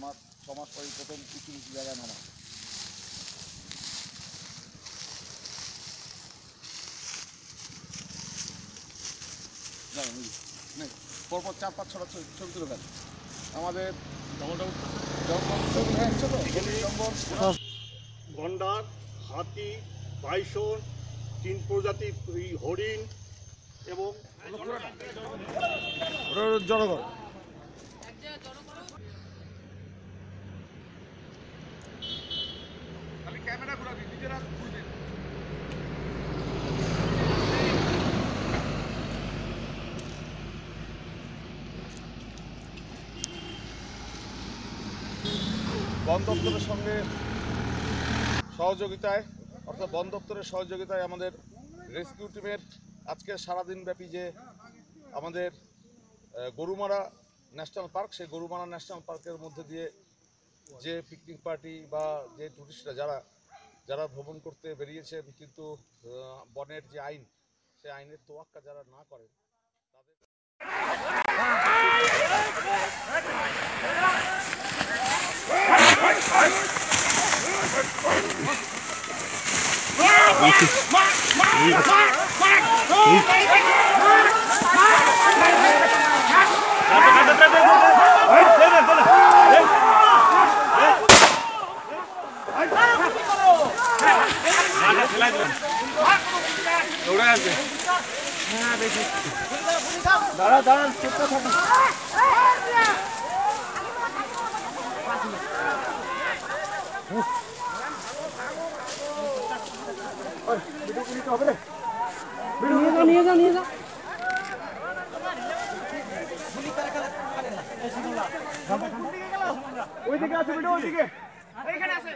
আমার 6 মাস পরে প্রথম কিছু জায়গায় নামা। পরপর 4-5 ছড়া ছবি তুলে দেন আমাদের গন্ডার, হাতি, বাইসন, 3 প্রজাতির হরিণ এবং জনগণ ক্যামেরা ঘুরাবি নিজেরা ঘুরবেন। বন দপ্তরের সঙ্গে সহযোগিতায় অর্থাৎ বন দপ্তরের সহযোগিতায় আমাদের রেস্কিউ টিমের আজকে সারাদিন ব্যাপী যে আমাদের গরুমারা ন্যাশনাল পার্ক, সেই গরুমারা ন্যাশনাল পার্কের মধ্যে দিয়ে যে পিকনিক পার্টি বা যে টুরিস্টরা যারা ভ্রমণ করতে বেরিয়েছেন কিন্তু বনের যে আইন, সেই আইনের তোয়াক্কা যারা না করেন দাঁড়ান চুপ থাকুন। নিয়ে যাও ওইদিকে আছে, ওইদিকে এখানে আছে।